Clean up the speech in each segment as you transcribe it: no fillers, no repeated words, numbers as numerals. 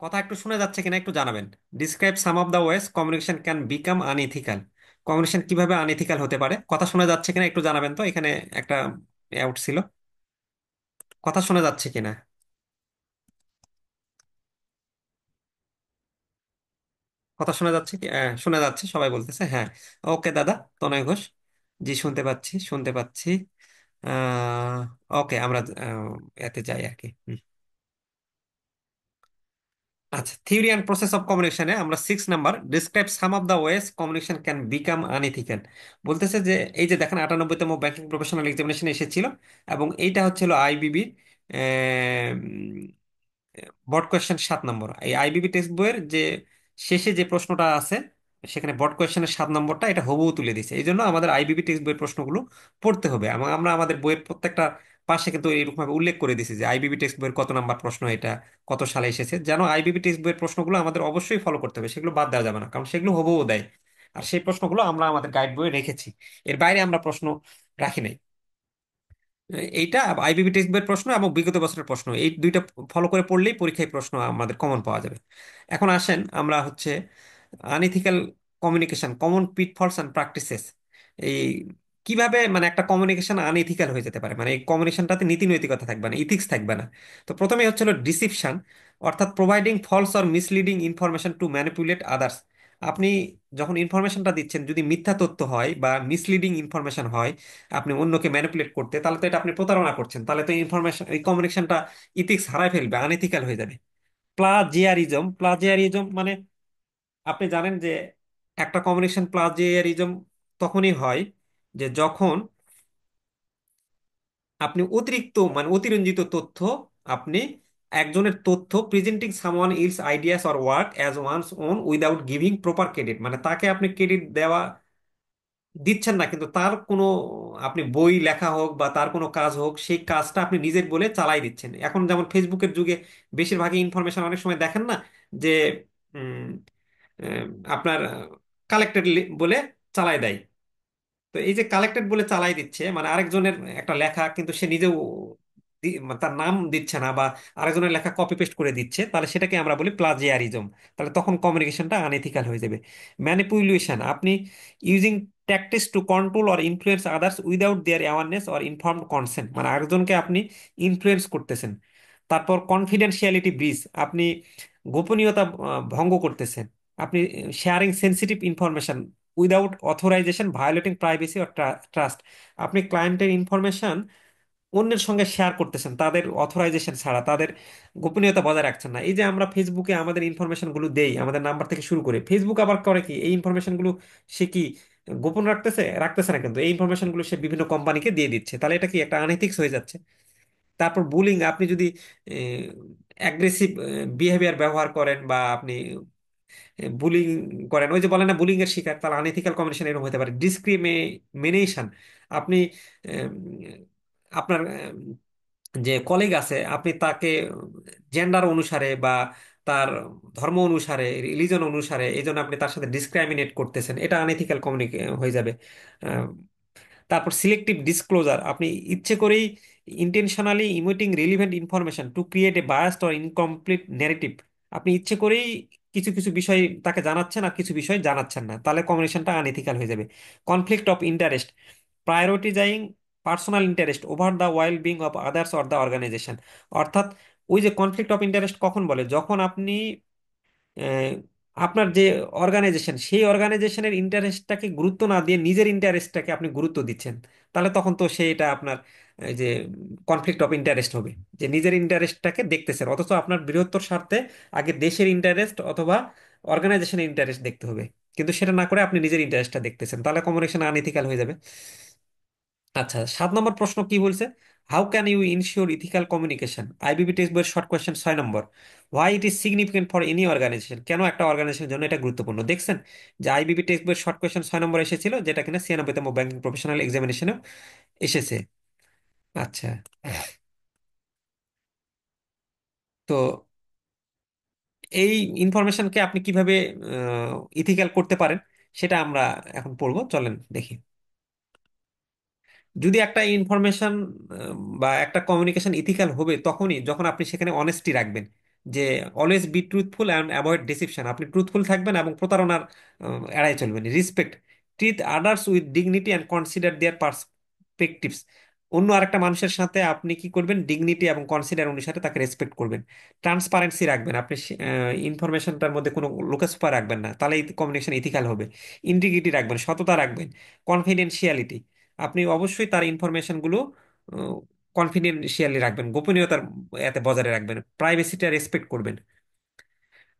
কথা একটু শোনা যাচ্ছে কিনা একটু জানাবেন। Describe some of the ways communication can become unethical. Communication কিভাবে আনইথিক্যাল হতে পারে, কথা শোনা যাচ্ছে কিনা একটু জানাবেন তো। এখানে একটা আউট ছিল, কথা শোনা যাচ্ছে কিনা। কথা শোনা যাচ্ছে কি? শোনা যাচ্ছে, সবাই বলতেছে হ্যাঁ। ওকে দাদা, তনয় ঘোষ। জি, শুনতে পাচ্ছি, শুনতে পাচ্ছি। আহ ওকে, আমরা এতে যাই আর কি। আচ্ছা, থিওরি অ্যান্ড প্রসেস অফ কমিউনিকেশনে আমরা 6 number, describe some of the ways communication can become unethical. বলতেছে যে এই যে দেখেন 98তম ব্যাংকিং প্রফেশনাল এক্সামিনেশন এসেছিল, এবং এইটা হচ্ছিল আইবিবি বট কোয়েশ্চেন 7 নম্বর। এই আইবিবি টেক্সট বইয়ের যে শেষে যে প্রশ্নটা আছে, সেখানে বট কোয়েশ্চেনের 7 নম্বরটা এটা হুবহু তুলে দিছে। এই জন্য আমাদের আইবিবি টেক্সট বইয়ের প্রশ্নগুলো পড়তে হবে, এবং আমরা আমাদের বইয়ের প্রত্যেকটা পাশে কিন্তু এরকম ভাবে উল্লেখ করে দিছি যে আইবিবি টেক্সট বইয়ের কত নাম্বার প্রশ্ন এটা, কত সালে এসেছে। যেন আইবিবি টেক্সট বইয়ের প্রশ্নগুলো আমাদের অবশ্যই ফলো করতে হবে, সেগুলো বাদ দেওয়া যাবে না, কারণ সেগুলো হুবহু দেয়। আর সেই প্রশ্নগুলো আমরা আমাদের গাইড বইয়ে রেখেছি, এর বাইরে আমরা প্রশ্ন রাখি নাই। এইটা আইবিবি টেক্সট বইয়ের প্রশ্ন এবং বিগত বছরের প্রশ্ন, এই দুইটা ফলো করে পড়লেই পরীক্ষায় প্রশ্ন আমাদের কমন পাওয়া যাবে। এখন আসেন আমরা হচ্ছে unethical communication, common pitfalls and practices. এই কিভাবে মানে একটা কমিউনিকেশন আনইথিক্যাল হয়ে যেতে পারে, মানে এই কমিউনিকেশনটাতে নীতি নৈতিকতা থাকবে না, ইথিক্স থাকবে না। তো প্রথমে হচ্ছিল ডিসিপশন, অর্থাৎ providing false or misleading information to manipulate others. আপনি যখন ইনফরমেশনটা দিচ্ছেন যদি মিথ্যা তথ্য হয় বা মিসলিডিং ইনফরমেশন হয়, আপনি অন্যকে ম্যানিপুলেট করতে, তাহলে তো এটা আপনি প্রতারণা করছেন, তাহলে তো ইনফরমেশন এই কমিউনিকেশনটা ইথিক্স হারায় ফেলবে, আনইথিক্যাল হয়ে যাবে। প্লাজিয়ারিজম, প্লাজিয়ারিজম মানে আপনি জানেন যে একটা কমিউনিকেশন প্লাজিয়ারিজম তখনই হয় যে যখন আপনি অতিরিক্ত মানে অতিরঞ্জিত তথ্য, আপনি একজনের তথ্য presenting someone else ideas or work as one's own without giving proper credit, মানে তাকে আপনি ক্রেডিট দেওয়া দিচ্ছেন না, কিন্তু তার কোনো আপনি বই লেখা হোক বা তার কোনো কাজ হোক, সেই কাজটা আপনি নিজের বলে চালাই দিচ্ছেন। এখন যেমন ফেসবুকের যুগে বেশিরভাগই ইনফরমেশন অনেক সময় দেখেন না যে উম, আহ, আপনার কালেক্টেড বলে চালাই দেয়। তো এই যে কালেক্টেড বলে চালাই দিচ্ছে, মানে আরেকজনের একটা লেখা কিন্তু সে নিজেও মানে তার নাম দিচ্ছে না, বা আরেকজনের লেখা কপি পেস্ট করে দিচ্ছে, তাহলে সেটাকে আমরা বলি প্লাজিয়ারিজম। তাহলে তখন কমিউনিকেশনটা আনএথিক্যাল হয়ে যাবে। ম্যানিপুলেশন, আপনি using tactics to control or influence others without their awareness or informed consent, মানে আরেকজনকে আপনি ইনফ্লুয়েন্স করতেছেন। তারপর কনফিডেন্সিয়ালিটি ব্রিচ, আপনি গোপনীয়তা ভঙ্গ করতেছেন। আপনি sharing sensitive information without authorisation, violating privacy or trust, আপনি ক্লায়েন্টের ইনফরমেশন অন্যের সঙ্গে শেয়ার করতেছেন তাদের অথরাইজেশন ছাড়া, তাদের গোপনীয়তা বজায় রাখছেন না। এই যে আমরা ফেসবুকে আমাদের ইনফরমেশন গুলো দেই, আমাদের নাম্বার থেকে শুরু করে, ফেসবুক আবার করে কি এই ইনফরমেশন গুলো সে কি গোপন রাখতেছে? রাখতেছে না, কিন্তু এই ইনফরমেশন গুলো সে বিভিন্ন কোম্পানিকে দিয়ে দিচ্ছে, তাহলে এটা কি একটা আনএথিক্স হয়ে যাচ্ছে। তারপর বুলিং, আপনি যদি অ্যাগ্রেসিভ বিহেভিয়ার ব্যবহার করেন বা আপনি বুলিং করেন, ওই যে বলেন না বুলিং এর শিকার, তাহলে আনএথিক্যাল কমিউনিকেশন এরকম হতে পারে। ডিসক্রিমিনেশন, আপনি আম, আপনার যে কলিগ আছে আপনি তাকে জেন্ডার অনুসারে বা তার ধর্ম অনুসারে, রিলিজন অনুসারে, এই জন্য আপনি তার সাথে ডিসক্রাইমিনেট করতেছেন, এটা আনএথিক্যাল কমিউনিকে হয়ে যাবে। তারপর সিলেক্টিভ ডিসক্লোজার, আপনি ইচ্ছে করেই intentionally emitting relevant information to create a biased or incomplete narrative, আপনি ইচ্ছে করেই কিছু কিছু বিষয় তাকে জানাচ্ছেন আর কিছু বিষয় জানাচ্ছেন না, তাহলে কমিউনিকেশনটা আনএথিক্যাল হয়ে যাবে। Conflict of interest, prioritising personal interest over the well being of others or the organisation, অর্থাৎ ওই যে কনফ্লিক্ট অফ ইন্টারেস্ট কখন বলে, যখন আপনি আহ, আপনার যে অর্গানাইজেশন সেই অর্গানাইজেশনের ইন্টারেস্টটাকে গুরুত্ব না দিয়ে নিজের ইন্টারেস্টটাকে আপনি গুরুত্ব দিচ্ছেন, তাহলে তখন তো সেটা আপনার এই যে কনফ্লিক্ট অফ ইন্টারেস্ট হবে, যে নিজের ইন্টারেস্টটাকে দেখতেছেন অথচ আপনার বৃহত্তর স্বার্থে আগে দেশের ইন্টারেস্ট অথবা অর্গানাইজেশনের ইন্টারেস্ট দেখতে হবে, কিন্তু সেটা না করে আপনি নিজের ইন্টারেস্টটা দেখতেছেন, তাহলে কমিউনিকেশন আনইথিক্যাল হয়ে যাবে। আচ্ছা, 7 নম্বর প্রশ্ন কি বলছে? How can you ensure ethical communication? IBB text বইয়ের short question 6 number. Why it is significant for any organization, কেন একটা অর্গানাইজেশনের জন্য এটা গুরুত্বপূর্ণ? দেখছেন যে আইবিবি টেক্সট বইয়ের শর্ট কোয়েশ্চেন 6 নম্বর এসেছিল, যেটা কিনা 96তম ব্যাংকিং প্রফেশনাল এক্সামিনেশনেও এসেছে। আচ্ছা, তো এই ইনফরমেশনকে আপনি কিভাবে ইথিক্যাল করতে পারেন সেটা আমরা এখন পড়বো, চলেন দেখি। যদি একটা ইনফরমেশন বা একটা কমিউনিকেশন ইথিক্যাল হবে তখনই যখন আপনি সেখানে অনেস্টি রাখবেন, যে always be truthful and avoid deception, আপনি ট্রুথফুল থাকবেন এবং প্রতারণার এড়াই চলবেন। Respect, treat others with dignity and consider there perspectives, অন্য আরেকটা মানুষের সাথে আপনি কি করবেন, ডিগনিটি এবং কনসিডার অনুসারে তাকে রেসপেক্ট করবেন। ট্রান্সপারেন্সি রাখবেন, আপনি ইনফরমেশনটার মধ্যে কোনো লোকসুপা রাখবেন না, তাহলে কমিউনিকেশন ইথিক্যাল হবে। ইন্টিগ্রিটি রাখবেন, সততা রাখবেন। কনফিডেন্সিয়ালিটি, আপনি অবশ্যই তার ইনফরমেশনগুলো কনফিডেন্সিয়ালি রাখবেন, গোপনীয়তার এতে বজায় রাখবেন। প্রাইভেসিটা রেসপেক্ট করবেন।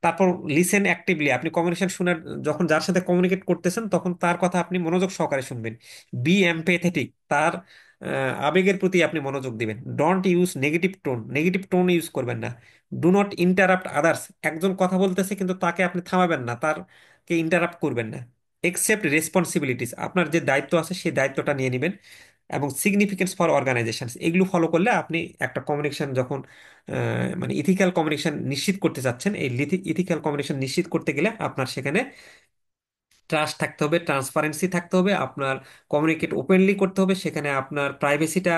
তারপর লিসেন অ্যাক্টিভলি, আপনি কমিউনিকেশন শোনার, যখন যার সাথে কমিউনিকেট করতেছেন তখন তার কথা আপনি মনোযোগ সহকারে শুনবেন। বি এমপ্যাথেটিক, তার আবেগের প্রতি আপনি মনোযোগ দিবেন। Don't use negative tone, negative tone use করবেন না। ডু নট ইন্টারাপ্ট আদার্স, একজন কথা বলতেছে কিন্তু তাকে আপনি থামাবেন না, তারকে ইন্টারাপ্ট করবেন না। একসেপ্ট রেসপন্সিবিলিটিস, আপনার যে দায়িত্ব আছে সেই দায়িত্বটা নিয়ে নেবেন। এবং সিগনিফিকেন্স ফর অর্গানাইজেশন, এগুলো ফলো করলে আপনি একটা কমিউনিকেশন যখন মানে ইথিক্যাল কমিউনিকেশন নিশ্চিত করতে চাচ্ছেন, এই ইথিক্যাল কমিউনিকেশন নিশ্চিত করতে গেলে আপনার সেখানে ট্রাস্ট থাকতে হবে, ট্রান্সপারেন্সি থাকতে হবে, আপনার কমিউনিকেট ওপেনলি করতে হবে, সেখানে আপনার প্রাইভেসিটা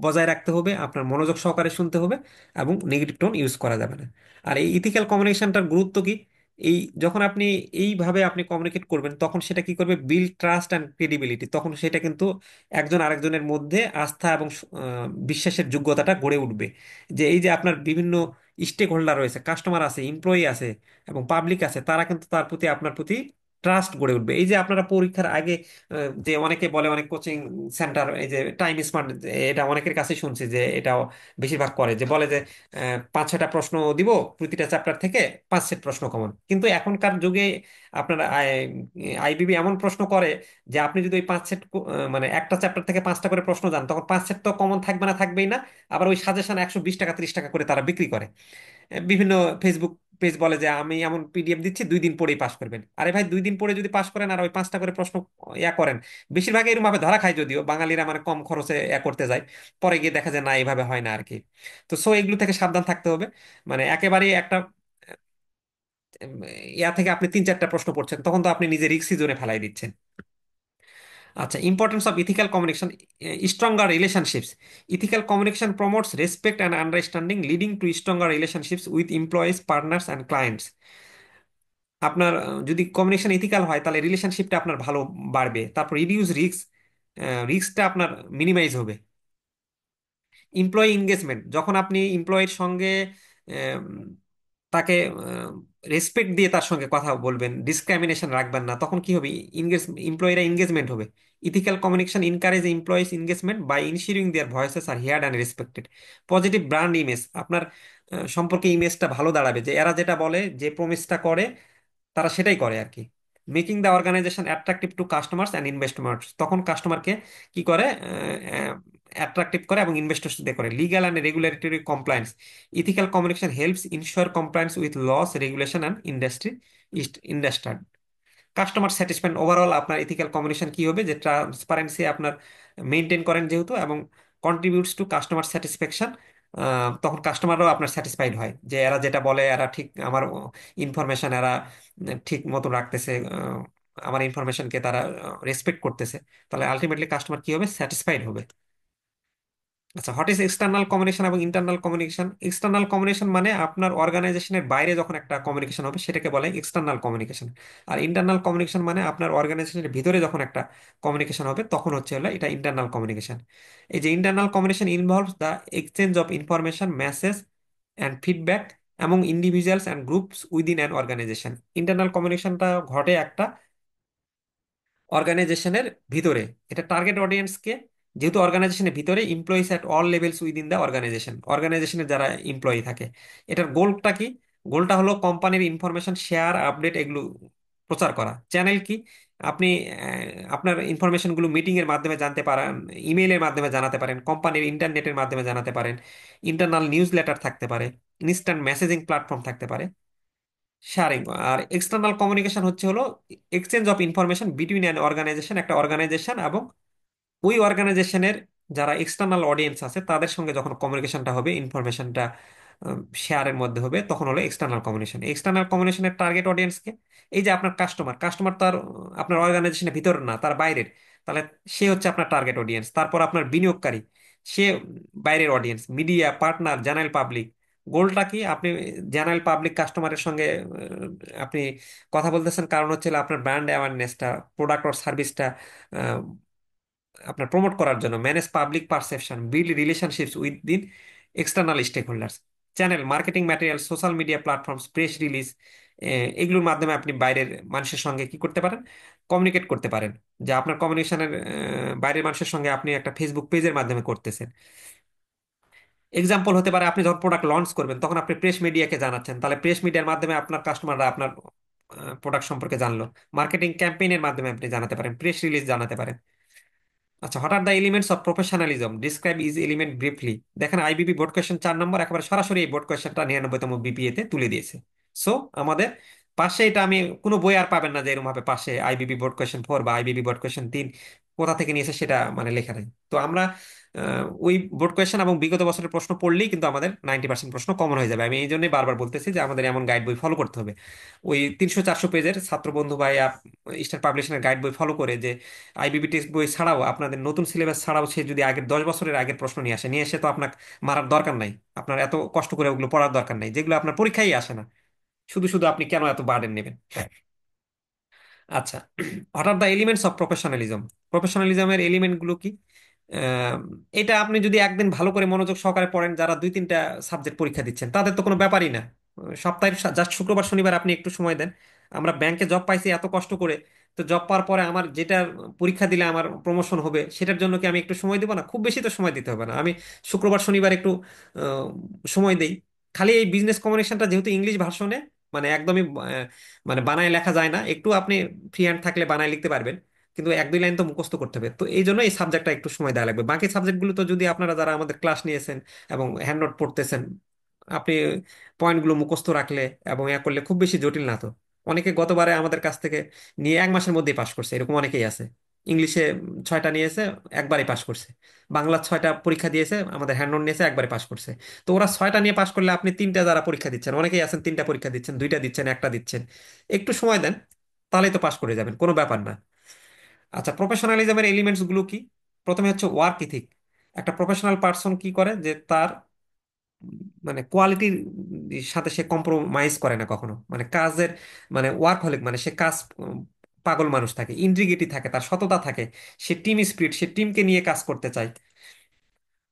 বজায় রাখতে হবে, আপনার মনোযোগ সহকারে শুনতে হবে, এবং নেগেটিভ টোন ইউজ করা যাবে না। আর এই ইথিক্যাল কমিউনিকেশনটার গুরুত্ব কি, এই যখন আপনি এইভাবে আপনি কমিউনিকেট করবেন তখন সেটা কি করবে, বিল্ড ট্রাস্ট অ্যান্ড ক্রেডিবিলিটি, তখন সেটা কিন্তু একজন আরেকজনের মধ্যে আস্থা এবং বিশ্বাসের যোগ্যতাটা গড়ে উঠবে। যে এই যে আপনার বিভিন্ন স্টেক হোল্ডার রয়েছে, কাস্টমার আছে, এমপ্লয়ি আছে এবং পাবলিক আছে, তারা কিন্তু তার প্রতি, আপনার প্রতি ট্রাস্ট গড়ে উঠবে। এই যে আপনারা পরীক্ষার আগে যে অনেকে বলে, অনেক কোচিং সেন্টার, এই যে টাইম স্মার্ট, এটা অনেকের কাছে শুনছি যে এটাও বেশিরভাগ করে, যে বলে যে 5-6টা প্রশ্ন দিব প্রতিটা চ্যাপ্টার থেকে, 5 সেট প্রশ্ন কমন। কিন্তু এখনকার যুগে আপনার আইবিবি এমন প্রশ্ন করে যে আপনি যদি ওই 5 সেট মানে একটা চ্যাপ্টার থেকে 5টা করে প্রশ্ন যান, তখন 5 সেট তো কমন থাকবে না, থাকবেই না। আবার ওই সাজেশন 120 টাকা 30 টাকা করে তারা বিক্রি করে। বিভিন্ন ফেসবুক পেজ বলে যে আমি এমন পিডিএফ দিচ্ছি, 2 দিন পরেই পাস করবেন। আরে ভাই, 2 দিন পরে যদি পাস করেন আর ওই 5টা করে প্রশ্ন করেন, বেশিরভাগ এরকম ভাবে ধরা খায়, যদিও বাঙালিরা মানে কম খরচে করতে যায়, পরে গিয়ে দেখা যায় না, এইভাবে হয় না আর কি। তো এগুলো থেকে সাবধান থাকতে হবে। মানে একেবারেই একটা উম, থেকে আপনি 3-4টা প্রশ্ন পড়ছেন, তখন তো আপনি নিজে রিস্কি জোনে ফেলাই দিচ্ছেন। আচ্ছা, importance of ethical communication, stronger relationships. Ethical communication promotes respect and understanding, leading to stronger relationships with employees, partners and clients. আপনার যদি কমিউনিকেশন ইথিক্যাল হয় তাহলে রিলেশনশিপটা আপনার ভালো বাড়বে। তারপর রিডিউস রিস্ক, রিস্কটা আপনার মিনিমাইজ হবে। এমপ্লয়ি এঙ্গেজমেন্ট, যখন আপনি এমপ্লয়ির সঙ্গে আম, তাকে রেসপেক্ট দিয়ে তার সঙ্গে কথা বলবেন, ডিসক্রিমিনেশন রাখবেন না, তখন কি হবে, এমপ্লয়িরা এঙ্গেজমেন্ট হবে। Ethical communication encourage employees engagement by ensuring their voices are heard and respected. Positive brand image, আপনার সম্পর্কে ইমেজটা ভালো দাঁড়াবে, যে এরা যেটা বলে, যে প্রমিসটা করে, তারা সেটাই করে আর কি। Making the organisation attractive to customers and investments, তখন কাস্টমারকে কি করে, অ্যাট্রাকটিভ করে এবং ইনভেস্টরদের করে। Legal and regulatory compliance, ethical communication helps ensure compliance with laws, regulation and industry. Customer satisfaction, overall আপনার ইথিক্যাল কমিউনিকেশন কি হবে, যে ট্রান্সপারেন্সি আপনার মেনটেন করেন যেহেতু, এবং কন্ট্রিবিউটস টু কাস্টমার স্যাটিসফ্যাকশন, তখন কাস্টমাররাও আপনার স্যাটিসফাইড হয় যে এরা যেটা বলে, এরা ঠিক আমার ইনফরমেশন এরা ঠিক মতো রাখতেছে, আমার ইনফরমেশনকে তারা রেসপেক্ট করতেছে, তাহলে আলটিমেটলি কাস্টমার কি হবে, স্যাটিসফাইড হবে। আচ্ছা, হোয়াট ইজ এক্সটার্নাল কমিউনিকেশন এবং ইন্টারনাল কমিউনিকেশন। এক্সটার্নাল কমিউনিকেশন মানে আপনার অর্গানাইজেশনের বাইরে যখন একটা কমিউনিকেশন হবে সেটাকে বলে এক্সটার্নাল কমিউনিকেশন। আর ইন্টারনাল কমিউনিকেশন মানে আপনার অর্গানাইজেশনের ভিতরে যখন একটা কমিউনিকেশন হবে তখন হচ্ছে হলো এটা ইন্টারনাল কমিউনিকেশন। এই যে internal communication involves the exchange of information, message and feedback among individuals and groups within an organization। Internal কমিউনিকেশনটা ঘটে একটা অর্গানাইজেশনের ভিতরে। এটা টার্গেট অডিয়েন্সকে, যেহেতু অর্গানাইজেশনের ভিতরে employees at all levels within the organisation, অর্গানাইজেশনের যারা এমপ্লয়ি থাকে, এটার গোলটা কি, গোলটা হলো কোম্পানির ইনফরমেশন শেয়ার, আপডেট, এগুলো প্রচার করা। চ্যানেল কি, আপনি আপনার ইনফরমেশনগুলো মিটিং এর মাধ্যমে জানতে পারেন, ইমেইলের মাধ্যমে জানাতে পারেন, কোম্পানির ইন্টারনেটের মাধ্যমে জানাতে পারেন, ইন্টারনাল নিউজ লেটার থাকতে পারে, ইনস্ট্যান্ট মেসেজিং প্ল্যাটফর্ম থাকতে পারে, শেয়ারিং। আর এক্সটার্নাল কমিউনিকেশন হচ্ছে হলো exchange of information between an organisation, একটা অর্গানাইজেশন এবং ওই অর্গানাইজেশনের যারা এক্সটার্নাল অডিয়েন্স আছে তাদের সঙ্গে যখন কমিউনিকেশনটা হবে, ইনফরমেশনটা শেয়ারের মধ্যে হবে, তখন হলো এক্সটার্নাল কমিউনিকেশন। এক্সটার্নাল কমিউনিকেশনের টার্গেট অডিয়েন্সকে, এই যে আপনার কাস্টমার, কাস্টমার তার আপনার অর্গানাইজেশনের ভিতর না, তার বাইরের, তাহলে সে হচ্ছে আপনার টার্গেট অডিয়েন্স। তারপর আপনার বিনিয়োগকারী, সে বাইরের audience. Media partner, general public, গোলটা কি? আপনি জেনারেল পাবলিক কাস্টমারের সঙ্গে আপনি কথা বলতেছেন, কারণ হচ্ছে হলো আপনার ব্র্যান্ড অ্যাওয়ারনেসটা, প্রোডাক্ট অর সার্ভিসটা আপনার প্রমোট করার জন্য। Manage public perception, build relationships with the external stakeholders. Channel marketing material, social media platforms, press release, এগুলোর মাধ্যমে আপনি বাইরের মানুষের সঙ্গে কি করতে পারেন? কমিউনিকেট করতে পারেন। যে আপনার কমিউনিকেশনের বাইরের মানুষের সঙ্গে আপনি একটা ফেসবুক পেজের মাধ্যমে করতেছেন। এক্সাম্পল হতে পারে আপনি যখন প্রোডাক্ট লঞ্চ করবেন তখন আপনি প্রেস মিডিয়াকে জানাচ্ছেন, তাহলে প্রেস মিডিয়ার মাধ্যমে আপনার কাস্টমাররা আপনার প্রোডাক্ট সম্পর্কে জানলো। মার্কেটিং ক্যাম্পেইনের মাধ্যমে আপনি জানাতে পারেন, প্রেস রিলিজ জানাতে পারেন। আচ্ছা, what are the elements of professionalism, describe is element briefly. দেখেন আইবিবি বোর্ড কোয়েশ্চেন 4 নম্বর একেবারে সরাসরি এই বোর্ড কোয়েশ্চেনটা 99তম বিপিএ তে তুলে দিয়েছে। সো আমাদের পাশে এটা আমি কোনো বই আর পাবেন না যে এরকম ভাবে পাশে আইবিবি বোর্ড কোয়েশ্চেন 4 বা আইবিবি বোর্ড কোয়েশ্চেন 3 কোথা থেকে নিয়েছে সেটা মানে লেখা নেই। তো আমরা ওই বোর্ড কোয়েশ্চেন এবং বিগত বছরের প্রশ্ন পড়লেই কিন্তু আমাদের 90% প্রশ্ন কমন হয়ে যাবে। আমি এই জন্যই বারবার বলতেছি যে আমাদের এমন গাইড বই ফলো করতে হবে। ওই 300-400 পেজের ছাত্রবন্ধু বা স্টার পাবলিশনের গাইড বই ফলো করে, যে আইবিবি টেক্সট বই ছাড়াও আপনাদের নতুন সিলেবাস ছাড়াও সে যদি আগের 10 বছরের আগের প্রশ্ন নিয়ে আসে তো আপনার মারার দরকার নাই। আপনার এত কষ্ট করে ওগুলো পড়ার দরকার নাই, যেগুলো আপনার পরীক্ষায় আসে না। শুধু শুধু আপনি কেন এত বার্ডেন নেবেন? আচ্ছা, what are the elements of professionalism. প্রফেশনালিজমের এলিমেন্ট গুলো কি? আহ, এটা আপনি যদি একদিন ভালো করে মনোযোগ সহকারে পড়েন, যারা 2-3টা সাবজেক্ট পরীক্ষা দিচ্ছেন তাদের তো কোনো ব্যাপারই না। সপ্তাহের জাস্ট শুক্রবার শনিবার আপনি একটু সময় দেন। আমরা ব্যাংকে জব পাইছি এত কষ্ট করে, তো জব পাওয়ার পরে আমার যেটা পরীক্ষা দিলে আমার প্রমোশন হবে সেটার জন্য কি আমি একটু সময় দিব না? খুব বেশি তো সময় দিতে হবে না। আমি শুক্রবার শনিবার একটু আহ, সময় দেই। খালি এই বিজনেস কমিউনিকেশনটা যেহেতু ইংলিশ ভার্সনে, মানে একদমই মানে বানায় লেখা যায় না, একটু আপনি ফ্রি হ্যান্ড থাকলে বানায় লিখতে পারবেন, কিন্তু 1-2 লাইন তো মুখস্থ করতে হবে। তো এই জন্য এই সাবজেক্টটা একটু সময় দেওয়া লাগবে। বাকি সাবজেক্টগুলো তো যদি আপনারা যারা আমাদের ক্লাস নিয়েছেন এবং হ্যান্ড নোট পড়তেছেন, আপনি পয়েন্টগুলো মুখস্থ রাখলে এবং ইয়া করলে খুব বেশি জটিল না তো। অনেকে গতবারে আমাদের কাছ থেকে নিয়ে 1 মাসের মধ্যেই পাশ করছে, এরকম অনেকেই আছে। ইংলিশে 6টা নিয়েছে, একবারই পাশ করছে। বাংলা 6টা পরীক্ষা দিয়েছে, আমাদের হ্যান্ড নোট নিয়েছে, একবারে পাশ করছে। তো ওরা 6টা নিয়ে পাশ করলে আপনি 3টা যারা পরীক্ষা দিচ্ছেন, অনেকেই আছেন 3টা পরীক্ষা দিচ্ছেন, 2টা দিচ্ছেন, একটা দিচ্ছেন, একটু সময় দেন, তাহলেই তো পাশ করে যাবেন, কোনো ব্যাপার না। আচ্ছা, প্রফেশনালিজমের এলিমেন্টস গুলো কি? প্রথমে হচ্ছে ওয়ার্ক ইথিক। একটা প্রফেশনাল পার্সন কি করে, যে তার মানে কোয়ালিটির সাথে সে কম্প্রোমাইজ করে না কখনো। মানে কাজের মানে ওয়ার্ক হলিক, মানে সে কাজ পাগল মানুষ থাকে, ইন্টিগ্রিটি থাকে, তার সততা থাকে, সে টিম স্পিরিট, সে টিমকে নিয়ে কাজ করতে চায়।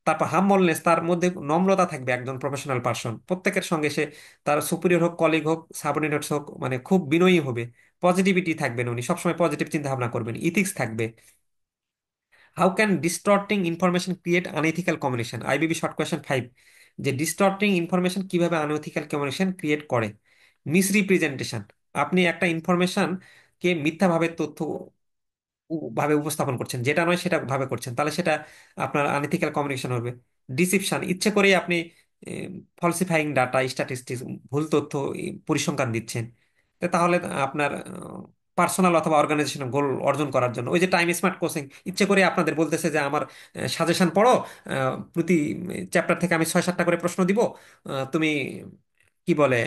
তারপর হাম্বলনেস, তার মধ্যে নম্রতা থাকবে। একজন প্রফেশনাল পার্সন প্রত্যেকের সঙ্গে সে, তার সুপিরিয়র হোক, কলিগ হোক, সাবঅর্ডিনেটস হোক, মানে খুব বিনয়ী হবে। পজিটিভিটি থাকবেন, উনি সবসময় পজিটিভ চিন্তা ভাবনা করবেন। ইথিক্স থাকবে। How can distorting information create unethical communication, IBB short question 5। যে ডিস্টর্টিং ইনফরমেশন কিভাবে আনএথিক্যাল কমিউনিকেশন ক্রিয়েট করে। মিসরিপ্রেজেন্টেশন, আপনি একটা ইনফরমেশন কে মিথ্যাভাবে তথ্য ভাবে উপস্থাপন করছেন, যেটা নয় সেটা ভাবে করছেন, তাহলে সেটা আপনার আনএথিক্যাল কমিউনিকেশন হবে। ডিসিপশন, ইচ্ছে করেই আপনি ফলসিফাইং ডাটা, স্ট্যাটিস্টিক্স, ভুল তথ্য পরিসংখ্যান দিচ্ছেন। তো তাহলে আপনার পার্সোনাল অথবা অর্গানাইজেশনের গোল অর্জন করার জন্য, ওই যে টাইম স্মার্ট কোচিং ইচ্ছে করে আপনাদের বলতেছে যে আমার সাজেশন পড়ো, প্রতি চ্যাপ্টার থেকে আমি 6-7টা করে প্রশ্ন দিব, তুমি কি বলে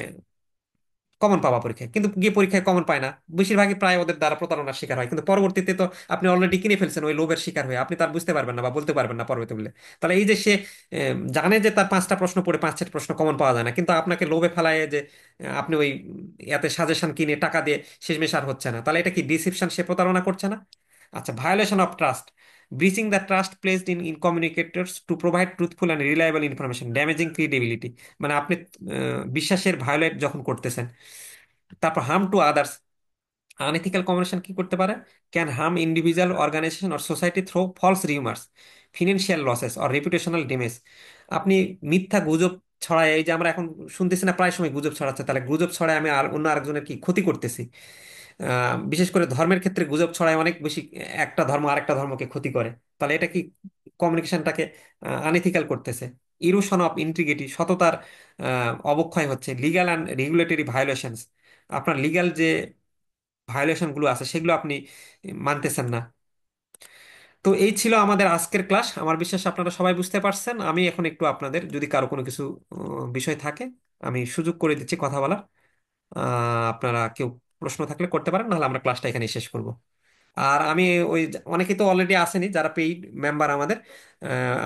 কমন পাওয়া পরীক্ষায়, কিন্তু গিয়ে পরীক্ষায় কমন পায় না। বেশিরভাগই প্রায় ওদের দ্বারা প্রতারণার শিকার হয়, কিন্তু পরবর্তীতে তো আপনি অলরেডি কিনে ফেলছেন ওই লোভের শিকার হয়ে, আপনি তার বুঝতে পারবেন না বা বলতে পারবেন না পরবর্তী বলে। তাহলে এই যে সে জানে যে তার 5টা প্রশ্ন পড়ে 5-6 প্রশ্ন কমন পাওয়া যায় না, কিন্তু আপনাকে লোভে ফেলায় যে আপনি ওই এতে সাজেশন কিনে টাকা দিয়ে শেষমেশ আর হচ্ছে না, তাহলে এটা কি ডিসিপশন? সে প্রতারণা করছে না? আচ্ছা, violation of trust, breaching the trust placed in communicators to provide truthful and reliable information, damaging credibility. মানে আপনি বিশ্বাসের ভায়োলেট যখন করতেছেন। তারপর harm to others, unethical communication কি করতে পারে? Can harm individual, organization or society through false rumours, financial losses or reputational damage. আপনি মিথ্যা গুজব ছড়ায়, এই যে আমরা এখন শুনতেছি না প্রায় সময় গুজব ছড়াচ্ছে, তাহলে গুজব ছড়ায় আমি আর অন্য আরেকজনের কি ক্ষতি করতেছি? বিশেষ করে ধর্মের ক্ষেত্রে গুজব ছড়ায় অনেক বেশি, একটা ধর্ম আরেকটা ধর্মকে ক্ষতি করে। তাহলে এটা কি কমিউনিকেশনটাকে আনএথিক্যাল করতেছে। ইরোশন অফ ইন্টিগ্রিটি, সততার অবক্ষয় হচ্ছে। লিগ্যাল অ্যান্ড রেগুলেটরি ভায়োলেশনস, আপনার লিগ্যাল যে ভায়োলেশন গুলো আছে সেগুলো আপনি মানতেছেন না। তো এই ছিল আমাদের আজকের ক্লাস। আমার বিশ্বাস আপনারা সবাই বুঝতে পারছেন। আমি এখন একটু আপনাদের যদি কারো কোনো কিছু বিষয় থাকে, আমি সুযোগ করে দিচ্ছি কথা বলার। আপনারা কেউ প্রশ্ন থাকলে করতে পারেন, নাহলে আমরা ক্লাসটা এখানে শেষ করব। আর আমি ওই অনেকে তো অলরেডি আসেনি যারা পেইড মেম্বার আমাদের।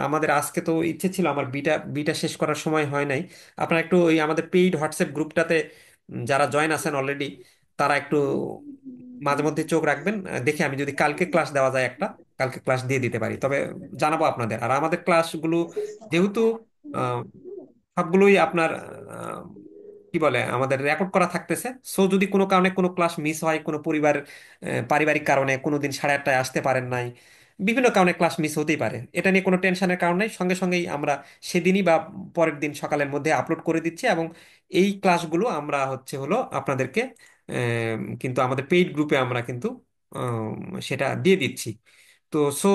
আমাদের আজকে তো ইচ্ছে ছিল, আমার বিটা বিটা শেষ করার সময় হয় নাই। আপনারা একটু ওই আমাদের পেইড হোয়াটসঅ্যাপ গ্রুপটাতে যারা জয়েন আছেন অলরেডি, তারা একটু মাঝে মধ্যে চোখ রাখবেন। দেখি আমি যদি কালকে ক্লাস দেওয়া যায় একটা, কালকে ক্লাস দিয়ে দিতে পারি, তবে জানাবো আপনাদের। আর আমাদের ক্লাসগুলো যেহেতু আহ, সবগুলোই আপনার আহ, কি বলে আমাদের রেকর্ড করা থাকতেছে, সো যদি কোনো কারণে কোনো ক্লাস মিস হয়, কোনো পারিবারিক কারণে কোনো দিন 8:30টায় আসতে পারেন নাই, বিভিন্ন কারণে ক্লাস মিস হতেই পারে, এটা নিয়ে কোনো টেনশনের কারণ নেই। সঙ্গে সঙ্গেই আমরা সেদিনই বা পরের দিন সকালের মধ্যে আপলোড করে দিচ্ছি, এবং এই ক্লাসগুলো আমরা হচ্ছে হলো আপনাদেরকে কিন্তু আমাদের পেইড গ্রুপে আমরা কিন্তু সেটা দিয়ে দিচ্ছি। তো সো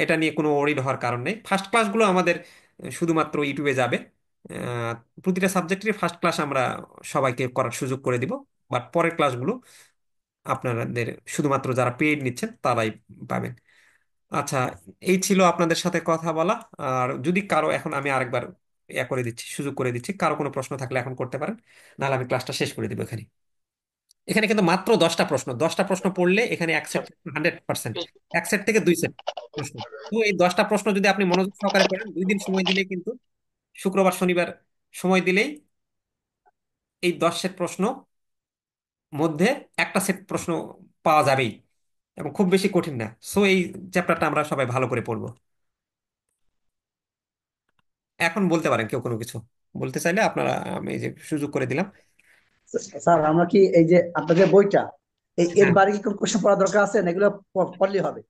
এটা নিয়ে কোনো ওরিড হওয়ার কারণ নেই। ফার্স্ট ক্লাসগুলো আমাদের শুধুমাত্র ইউটিউবে যাবে। আহ, প্রতিটা সাবজেক্টের ফার্স্ট ক্লাস আমরা সবাইকে করার সুযোগ করে দিব, বাট পরের ক্লাসগুলো আপনাদের শুধুমাত্র যারা পেইড নিচ্ছেন তারাই পাবেন। আচ্ছা, এই ছিল আপনাদের সাথে কথা বলা। আর যদি কারো, এখন আমি আরেকবার করে দিচ্ছি, সুযোগ করে দিচ্ছি, কারো কোনো প্রশ্ন থাকলে এখন করতে পারেন, নাহলে আমি ক্লাসটা শেষ করে দিব এখানে। এখানে কিন্তু মাত্র 10টা প্রশ্ন, 10টা প্রশ্ন পড়লে এখানে এক সেট, 100%, এক সেট থেকে 2 সেট প্রশ্ন। তো এই 10টা প্রশ্ন যদি আপনি মনোযোগ সহকারে পড়েন, 2 দিন সময় দিলেই কিন্তু, শুক্রবার শনিবার সময় দিলেই এই 10 সেট প্রশ্ন মধ্যে একটা সেট প্রশ্ন পাওয়া যাবেই, এবং খুব বেশি কঠিন না। সো এই চ্যাপ্টারটা আমরা সবাই ভালো করে পড়বো। এখন বলতে পারেন কেউ কোনো কিছু বলতে চাইলে আপনারা, আমি এই যে সুযোগ করে দিলাম। স্যার আমরা কি এই যে আপনাদের বইটা এর হ্যাঁ, বাইরে কি কোনো কোশ্চেন পড়া দরকার আছে না, এগুলো পড়লেই হবে?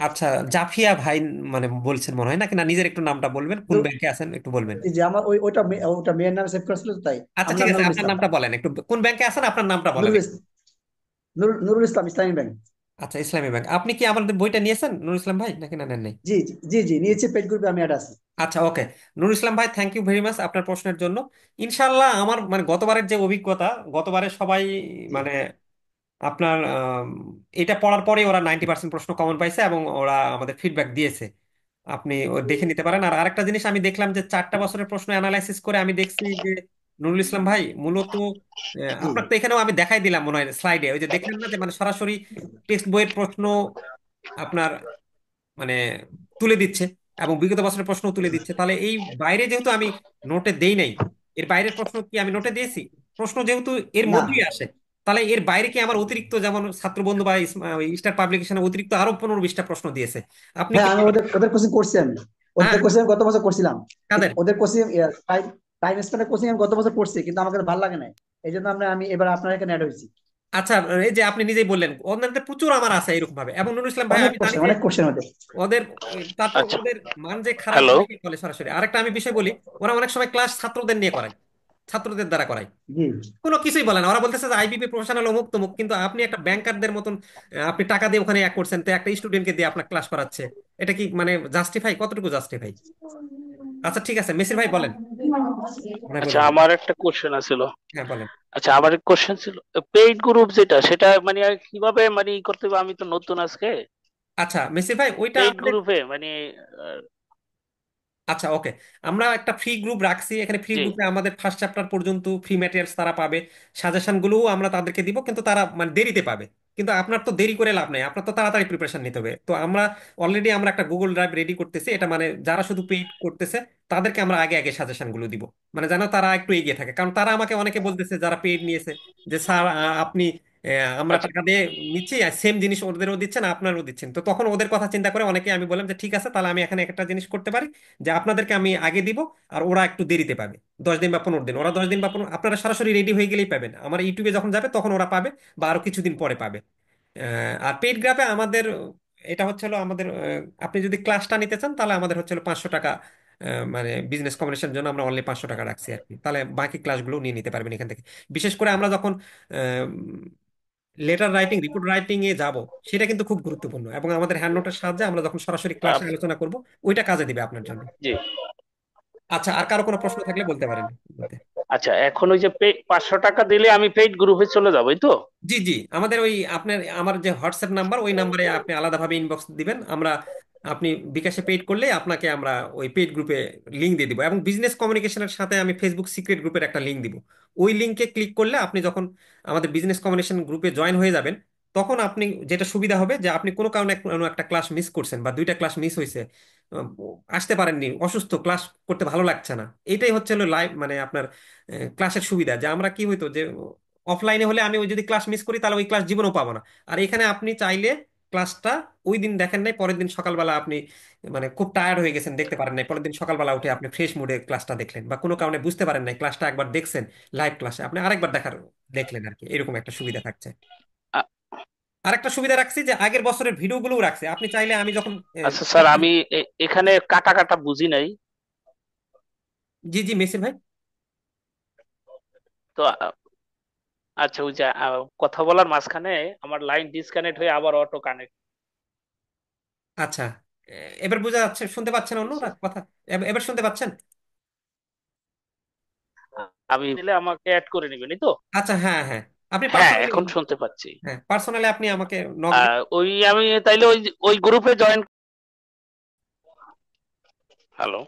আচ্ছা, জাফিয়া ভাই মানে বলছেন মনে হয়, নাকি না নিজের একটু নামটা বলবেন, কোন নু- ব্যাংকে আছেন একটু বলবেন। এই যে আমার ওটা মেয়ের নামে সেভ করেছিল তো, তাই। আচ্ছা আমার ঠিক নাম আছে, নুরুল আপনার ইসলাম। নামটা বলেন একটু, কোন ব্যাংকে আছেন আপনার নামটা বলেন নুরুল একটু। ইস- নুরুল নুরুল ইসলাম, ইসলামী ব্যাংক। আচ্ছা, ইসলামী ব্যাংক। আপনি কি আমাদের বইটা নিয়েছেন নুর ইসলাম ভাই, নাকি না নেন নাই? জি জি জি জি, নিয়েছি, পেড গ্রুপে আমি অ্যাড আছি। আচ্ছা, ওকে। নুর ইসলাম ভাই, থ্যাংক ইউ ভেরি মাচ আপনার প্রশ্নের জন্য। ইনশাল্লাহ আমার মানে গতবারের যে অভিজ্ঞতা, গতবারে সবাই জি মানে আপনার এটা পড়ার পরে ওরা 90% প্রশ্ন কমন পাইছে, এবং ওরা আমাদের ফিডব্যাক দিয়েছে। আপনি দেখে নিতে পারেন। আর আরেকটা জিনিস আমি দেখলাম যে 4টা বছরের প্রশ্ন অ্যানালাইসিস করে আমি দেখছি যে নুরুল ইসলাম ভাই মূলত জি। আপনার তো এখানেও আমি দেখাই দিলাম মনে হয় স্লাইডে, ওই যে দেখলেন না যে মানে সরাসরি টেক্সট বইয়ের প্রশ্ন আপনার মানে তুলে দিচ্ছে, এবং বিগত বছরের প্রশ্ন তুলে দিচ্ছে। তাহলে এই বাইরে যেহেতু আমি নোটে দেই নাই, এর বাইরের প্রশ্ন কি আমি নোটে দিয়েছি? প্রশ্ন যেহেতু এর না। মধ্যেই আসে, তাহলে এর বাইরে কি আমার অতিরিক্ত, যেমন ছাত্রবন্ধু বা স্টার পাবলিকেশনে অতিরিক্ত আরো 15-20টা প্রশ্ন দিয়েছে? আপনি হ্যাঁ, কি? আমি ওদের ওদের কোচিং করছি আমি। হ্যাঁ, ওদের কোচিং গত বছর করছিলাম। কাদের? ওদের কোচিং টাইম টাইম স্পেন্ডের কোচিং আমি গত বছর করছি, কিন্তু আমাকে ভালো লাগে না। এই জন্য আমি এবার আপনার এখানে অ্যাড হয়েছি। আচ্ছা, এই যে আপনি নিজেই বললেন অন্যান্য প্রচুর আমার আছে এরকম ভাবে, এবং নুরুল ইসলাম ভাই অনেক আমি জানি কোশ্চেন, যে অনেক কোশ্চেন ওদের। ওদের তারপর আচ্ছা। ওদের মান যে খারাপ হ্যালো। অনেকেই বলে সরাসরি। আরেকটা আমি বিষয় বলি, ওরা অনেক সময় ক্লাস ছাত্রদের নিয়ে করায়, ছাত্রদের দ্বারা করায়, জি। কোনো কিছুই বলে না। ওরা বলতেছে যে আইবিপি প্রফেশনাল অমুক তমুক, কিন্তু আপনি একটা ব্যাংকারদের মতন আপনি টাকা দিয়ে ওখানে এক করছেন, তো একটা স্টুডেন্টকে দিয়ে আপনার ক্লাস করাচ্ছে, এটা কি মানে জাস্টিফাই? কতটুকু জাস্টিফাই? আচ্ছা ঠিক আছে, মেসির ভাই বলেন, ভাই আচ্ছা, বলেন। আমার একটা কোশ্চেন আছিল। হ্যাঁ বলেন। আচ্ছা, আমার এক কোশ্চেন ছিল, পেইড গ্রুপ যেটা, সেটা মানে আর কিভাবে মানে ই করতে হবে? আমি তো নতুন আজকে আচ্ছা মেসির ভাই, ওইটা পেইড আমাদের, গ্রুপে মানে আহ, আচ্ছা ওকে, আমরা একটা ফ্রি গ্রুপ রাখছি এখানে। ফ্রি জি। গ্রুপে আমাদের ফার্স্ট চ্যাপ্টার পর্যন্ত ফ্রি ম্যাটেরিয়ালস তারা পাবে, সাজেশন গুলোও আমরা তাদেরকে দিব, কিন্তু তারা মানে দেরিতে পাবে। কিন্তু আপনার তো দেরি করে লাভ নাই, আপনার তো তাড়াতাড়ি প্রিপারেশন নিতে হবে। তো আমরা অলরেডি আমরা একটা গুগল ড্রাইভ রেডি করতেছি, এটা মানে যারা শুধু পেইড করতেছে তাদেরকে আমরা আগে আগে সাজেশন গুলো দিব, মানে যেন তারা একটু এগিয়ে থাকে। কারণ তারা আমাকে অনেকে বলতেছে যারা পেইড নিয়েছে যে স্যার আপনি আমরা আচ্ছা। টাকা দিয়ে নিচ্ছি, সেম জিনিস ওদেরও দিচ্ছেন আপনারও দিচ্ছেন। তো তখন ওদের কথা চিন্তা করে অনেকে, আমি বললাম যে ঠিক আছে, তাহলে আমি এখানে একটা জিনিস করতে পারি, যে আপনাদেরকে আমি আগে দিব, আর ওরা একটু দেরিতে পাবে, 10 দিন বা 15 দিন। ওরা 10 দিন বা 15, আপনারা সরাসরি রেডি হয়ে গেলেই পাবেন, আমার ইউটিউবে যখন যাবে তখন ওরা পাবে, বা আরো কিছুদিন পরে পাবে। আর পেইড গ্রাফে আমাদের এটা হচ্ছে হলো আমাদের আপনি যদি ক্লাসটা নিতে চান তাহলে আমাদের হচ্ছে হলো 500 টাকা, মানে বিজনেস কমিউনিকেশনের জন্য আমরা অনলি 500 টাকা রাখছি আর কি। তাহলে বাকি ক্লাসগুলো নিয়ে নিতে পারবেন এখান থেকে। বিশেষ করে আমরা যখন লেটার রাইটিং, রিপোর্ট রাইটিং এ যাব, সেটা কিন্তু খুব গুরুত্বপূর্ণ, এবং আমাদের হ্যান্ড নোটের সাহায্যে আমরা যখন সরাসরি ক্লাসে আপ- আলোচনা করব, ওইটা কাজে দিবে আপনার জন্য। জি। আচ্ছা, আর কারো কোনো প্রশ্ন থাকলে বলতে পারেন বলতে। আচ্ছা, এখন ওই যে 500 টাকা দিলে আমি পেইড গ্রুপে চলে যাবো, এই তো? জি জি, আমাদের ওই আপনার আমার যে হোয়াটসঅ্যাপ নাম্বার, ওই নাম্বারে আপনি আলাদাভাবে ইনবক্স দিবেন, আমরা আপনি বিকাশে পেইড করলে আপনাকে আমরা ওই পেইড গ্রুপে লিংক দিয়ে দিব, এবং বিজনেস কমিউনিকেশনের সাথে আমি ফেসবুক সিক্রেট গ্রুপের একটা লিংক দিব। ওই লিংকে ক্লিক করলে আপনি যখন আমাদের বিজনেস কমিউনিকেশন গ্রুপে জয়েন হয়ে যাবেন, তখন আপনি যেটা সুবিধা হবে যে আপনি কোনো কারণে কোনো একটা ক্লাস মিস করছেন বা দুইটা ক্লাস মিস হয়েছে, আহ, আসতে পারেননি, অসুস্থ, ক্লাস করতে ভালো লাগছে না, এটাই হচ্ছে হলো লাইভ মানে আপনার ক্লাসের সুবিধা। যে আমরা কি হইতো যে অফলাইনে হলে আমি ওই যদি ক্লাস মিস করি তাহলে ওই ক্লাস জীবনও পাবো না। আর এখানে আপনি চাইলে ক্লাসটা ওই দিন দেখেন নাই, পরের দিন সকালবেলা আপনি মানে খুব টায়ার্ড হয়ে গেছেন, দেখতে পারেন নাই, পরের দিন সকালবেলা উঠে আপনি ফ্রেশ মুডে ক্লাসটা দেখলেন, বা কোনো কারণে বুঝতে পারেন নাই, ক্লাসটা একবার দেখছেন লাইভ ক্লাসে, আপনি আরেকবার দেখলেন আর কি, এরকম একটা সুবিধা থাকছে। আ- আরেকটা সুবিধা রাখছি যে আগের বছরের ভিডিওগুলোও রাখছে, আপনি চাইলে আমি যখন আচ্ছা স্যার, আমি এখানে কাটা কাটা বুঝি নাই। জি জি মেসির ভাই। তো আচ্ছা, ওই যে কথা বলার মাঝখানে আমার লাইন ডিসকানেক্ট হয়ে আবার অটো কানেক্ট। আচ্ছা, এবার বোঝা যাচ্ছে, শুনতে পাচ্ছেন অন্যরা কথা? এবার শুনতে পাচ্ছেন? আমি দিলে আমাকে অ্যাড করে নেবেন, এই তো? আচ্ছা, হ্যাঁ হ্যাঁ, আপনি হ্যাঁ, পার্সোনালি, এখন শুনতে পাচ্ছি। হ্যাঁ পার্সোনালি আপনি আমাকে নক দিন। ওই আমি তাইলে ওই ওই গ্রুপে জয়েন। হ্যালো।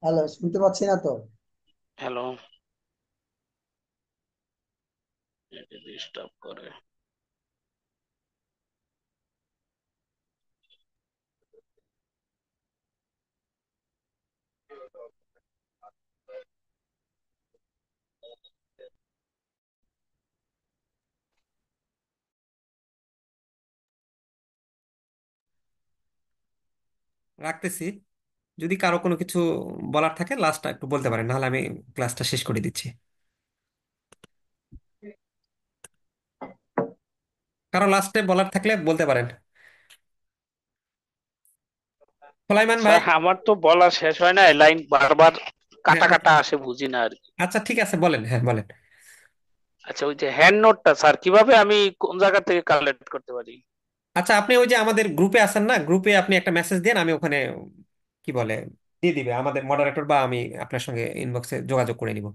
হ্যালো, শুনতে পাচ্ছি না তো? হ্যালো। ডিস্টার্ব করে। রাখতেছি, যদি কারো কোনো কিছু বলার থাকে লাস্টটা একটু বলতে পারেন, নাহলে আমি ক্লাসটা শেষ করে দিচ্ছি। কারো লাস্টে বলার থাকলে বলতে পারেন। সোলাইমান ভাই। স্যার, আমার তো বলা শেষ হয় না, লাইন বারবার হ্যাঁ কাটা কাটা আচ্ছা, আসে, বুঝি না আর কি। আচ্ছা ঠিক আছে, বলেন, হ্যাঁ বলেন। আচ্ছা, ওই যে হ্যান্ড নোটটা স্যার কিভাবে আমি কোন জায়গা থেকে কালেক্ট করতে পারি? আচ্ছা, আপনি ওই যে আমাদের গ্রুপে আছেন না, গ্রুপে আপনি একটা মেসেজ দেন, আমি ওখানে কি বলে দিয়ে দিবে আমাদের মডারেটর, বা আমি আপনার সঙ্গে ইনবক্সে যোগাযোগ করে নিব।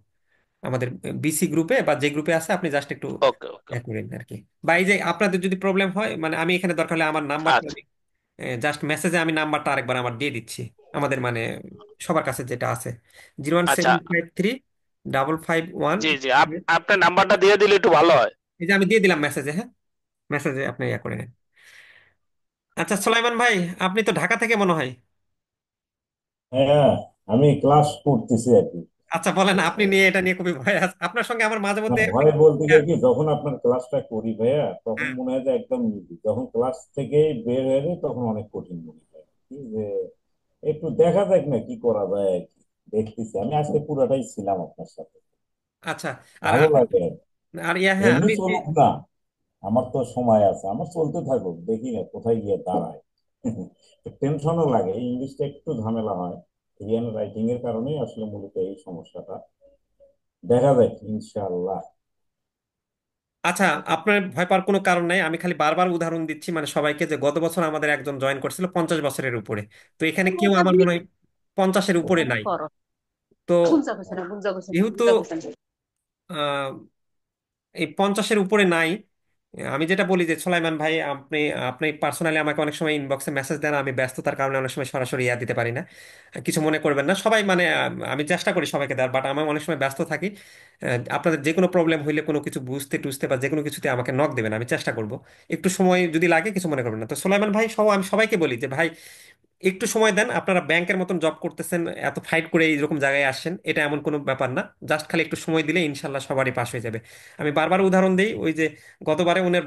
আমাদের বিসি গ্রুপে বা যে গ্রুপে আছে আপনি জাস্ট একটু ওকে ওকে। করেন আর কি। বা এই যে আপনাদের যদি প্রবলেম হয়, মানে আমি এখানে দরকার হলে আমার নাম্বারটা আচ্ছা জাস্ট মেসেজে আমি নাম্বারটা আরেকবার আমার দিয়ে দিচ্ছি, আমাদের মানে সবার কাছে যেটা আছে, জিরো ওয়ান আচ্ছা। Seven five three 551। জি জি, আপনার নাম্বারটা দিয়ে দিলে একটু ভালো হয়। এই যে আমি দিয়ে দিলাম মেসেজে, হ্যাঁ মেসেজে আপনি ইয়া করে নেন। আচ্ছা সোলাইমান ভাই, আপনি তো ঢাকা থেকে মনে হয়। হ্যাঁ, আমি ক্লাস করতেছি আর কি। আচ্ছা বলেন, আপনি নিয়ে এটা নিয়ে খুবই ভয় আছে আপনার সঙ্গে আমার মাঝে না, মধ্যে ভয় বলতে গিয়ে কি, যখন আপনার ক্লাসটা করি ভাইয়া তখন হ্যাঁ, মনে হয় যে একদম easy। যখন ক্লাস থেকে বের হয়ে যায় তখন অনেক কঠিন মনে হয় কি যে একটু দেখা যাক না কি করা যায় আর কি। দেখতেছি, আমি আজকে পুরাটাই ছিলাম আপনার সাথে। আচ্ছা। আর ভালো লাগে আর কি। আর ইয়া হ্যাঁ এমনি আমি যে চলুক না, আমার তো সময় আছে, আমার চলতে থাকুক, দেখি না কোথায় গিয়ে দাঁড়ায়। টেনশনও লাগে, এই ইংলিশটা একটু ঝামেলা হয়, রিয়ান রাইটিং এর কারণেই আসলে মূলত এই সমস্যাটা। দেখা যাক ইনশাআল্লাহ। আচ্ছা, আপনার ভয় পাওয়ার কোনো কারণ নাই, আমি খালি বারবার উদাহরণ দিচ্ছি মানে সবাইকে, যে গত বছর আমাদের একজন জয়েন করছিল 50 বছরের উপরে, তো এখানে কেউ আমার মনে হয় 50-এর উপরে নাই। তো যেহেতু আহ, এই 50-এর উপরে নাই, আমি যেটা বলি যে সোলাইমান ভাই, আপনি আপনি পার্সোনালি আমাকে অনেক সময় ইনবক্সে মেসেজ দেন, আমি ব্যস্ততার কারণে অনেক সময় সরাসরি ইয়া দিতে পারি না, কিছু মনে করবেন না সবাই, মানে আমি চেষ্টা করি সবাইকে দেওয়ার, বাট আমি অনেক সময় ব্যস্ত থাকি। আপনাদের যে কোনো প্রবলেম হইলে, কোনো কিছু বুঝতে টুঝতে বা যে কোনো কিছুতে আমাকে নক দেবেন, আমি চেষ্টা করব। একটু সময় যদি লাগে কিছু মনে করবেন না। তো সোলাইমান ভাই সহ আমি সবাইকে বলি যে ভাই একটু সময় দেন, আপনারা ব্যাংকের মতন জব করতেছেন, এত ফাইট করে এইরকম জায়গায় আসছেন, এটা এমন কোনো ব্যাপার না, জাস্ট খালি একটু সময় দিলে ইনশাল্লাহ সবারই পাস হয়ে যাবে। আমি বারবার উদাহরণ দিই, ওই যে গতবারে ওনার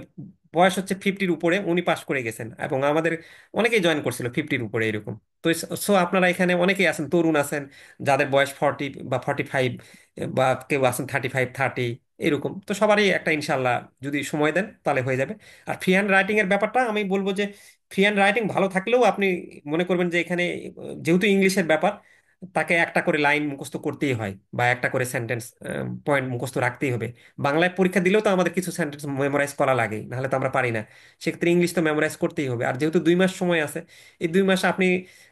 বয়স হচ্ছে 50-র উপরে, উনি পাশ করে গেছেন, এবং আমাদের অনেকেই জয়েন করছিল 50-র উপরে এরকম। তো সো আপনারা এখানে অনেকেই আছেন, তরুণ আছেন, যাদের বয়স 40 বা 45, বা কেউ আছেন 35-30 এরকম। তো সবারই একটা ইনশাল্লাহ যদি সময় দেন তাহলে হয়ে যাবে। আর ফ্রি হ্যান্ড রাইটিং এর ব্যাপারটা আমি বলবো যে ফ্রি হ্যান্ড রাইটিং ভালো থাকলেও আপনি মনে করবেন যে এখানে যেহেতু ইংলিশের ব্যাপার, তাকে একটা করে লাইন মুখস্থ করতেই হয়, বা একটা করে সেন্টেন্স পয়েন্ট মুখস্থ রাখতেই হবে। বাংলায় পরীক্ষা দিলেও তো আমাদের কিছু সেন্টেন্স মেমোরাইজ করা লাগে, নাহলে তো আমরা পারি না। সেক্ষেত্রে ইংলিশ তো মেমোরাইজ করতেই হবে। আর যেহেতু 2 মাস সময় আছে, এই 2 মাসে আপনি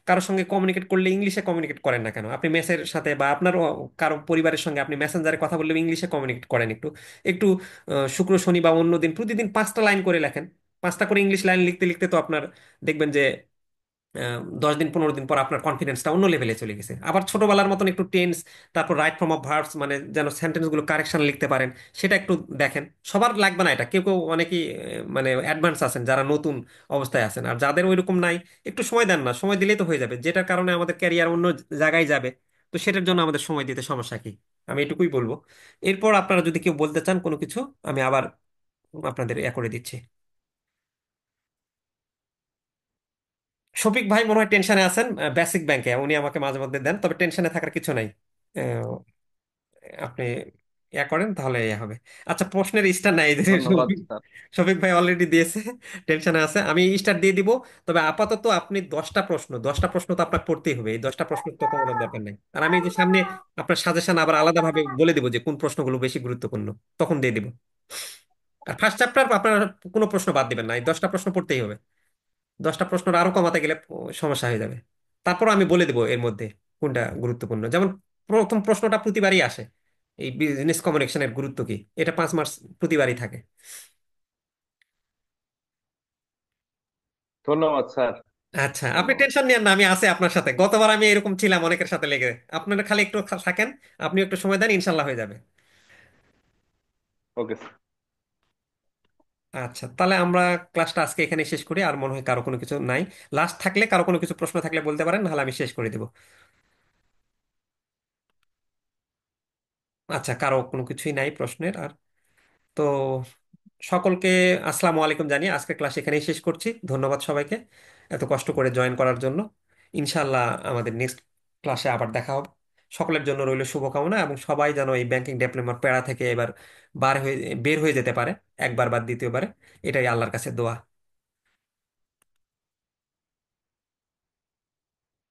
কারোর সঙ্গে কমিউনিকেট করলে ইংলিশে কমিউনিকেট করেন না কেন? আপনি মেসের সাথে বা আপনার কারো পরিবারের সঙ্গে আপনি মেসেঞ্জারে কথা বললে ইংলিশে কমিউনিকেট করেন একটু একটু। শুক্র শনি বা অন্য দিন প্রতিদিন 5টা লাইন করে লেখেন। 5টা করে ইংলিশ লাইন লিখতে লিখতে তো আপনার দেখবেন যে 10 দিন 15 দিন পর আপনার কনফিডেন্সটা অন্য লেভেলে চলে গেছে। আবার ছোটবেলার মতন একটু টেন্স, তারপর রাইট ফর্ম অফ ভার্বস, মানে যেন সেন্টেন্স গুলো কারেকশন লিখতে পারেন, সেটা একটু দেখেন। সবার লাগবে না এটা, কেউ কেউ অনেকেই মানে অ্যাডভান্স আছেন, যারা নতুন অবস্থায় আছেন। আর যাদের ওইরকম নাই, একটু সময় দেন না, সময় দিলেই তো হয়ে যাবে, যেটার কারণে আমাদের ক্যারিয়ার অন্য জায়গায় যাবে। তো সেটার জন্য আমাদের সময় দিতে সমস্যা কি? আমি এটুকুই বলবো। এরপর আপনারা যদি কেউ বলতে চান কোনো কিছু, আমি আবার আপনাদের করে দিচ্ছি। শফিক ভাই মনে হয় টেনশনে আছেন, বেসিক ব্যাংকে উনি আমাকে মাঝে মধ্যে দেন, তবে টেনশনে থাকার কিছু নাই। আহ, আপনি করেন তাহলে হবে। আচ্ছা, প্রশ্নের স্টার নাই যে ধন্যবাদ শফিক স্যার। শফিক ভাই অলরেডি দিয়েছে, টেনশনে আছে, আমি স্টার দিয়ে দিব। তবে আপাতত আপনি 10টা প্রশ্ন তো আপনার পড়তেই হবে, এই 10টা প্রশ্ন তো কমানোর দরকার নেই। আর আমি এই যে সামনে আপনার সাজেশন আবার আলাদাভাবে বলে দিব যে কোন প্রশ্নগুলো বেশি গুরুত্বপূর্ণ, তখন দিয়ে দিব। আর ফার্স্ট চ্যাপ্টার আপনার কোনো প্রশ্ন বাদ দিবেন না, এই 10টা প্রশ্ন পড়তেই হবে। 10টা প্রশ্ন আরো কমাতে গেলে সমস্যা হয়ে যাবে। তারপর আমি বলে দেবো এর মধ্যে কোনটা গুরুত্বপূর্ণ। যেমন প্রথম প্রশ্নটা প্রতিবারই আসে, এই বিজনেস কমিউনিকেশনের গুরুত্ব কি, এটা 5 মার্কস প্রতিবারই থাকে। ধন্যবাদ স্যার। আচ্ছা, আপনি ধন্যবাদ। টেনশন নিয়েন না, আমি আছি আপনার সাথে। গতবার আমি এরকম ছিলাম অনেকের সাথে লেগে, আপনারা খালি একটু থাকেন, আপনি একটু সময় দেন, ইনশাল্লাহ হয়ে যাবে। ওকে। আচ্ছা, তাহলে আমরা ক্লাসটা আজকে এখানে শেষ করি। আর মনে হয় কারো কোনো কিছু নাই, লাস্ট থাকলে কারো কোনো কিছু প্রশ্ন থাকলে বলতে পারেন, নাহলে আমি শেষ করে দেবো। আচ্ছা, কারো কোনো কিছুই নাই প্রশ্নের আর। তো সকলকে আসসালামু আলাইকুম জানিয়ে আজকে ক্লাস এখানেই শেষ করছি। ধন্যবাদ সবাইকে এত কষ্ট করে জয়েন করার জন্য। ইনশাল্লাহ আমাদের নেক্সট ক্লাসে আবার দেখা হবে। সকলের জন্য রইল শুভকামনা, এবং সবাই যেন এই ব্যাংকিং ডিপ্লোমার প্যারা থেকে এবার বার হয়ে বের হয়ে যেতে পারে, একবার বা দ্বিতীয়বারে। এটাই আল্লাহর কাছে দোয়া।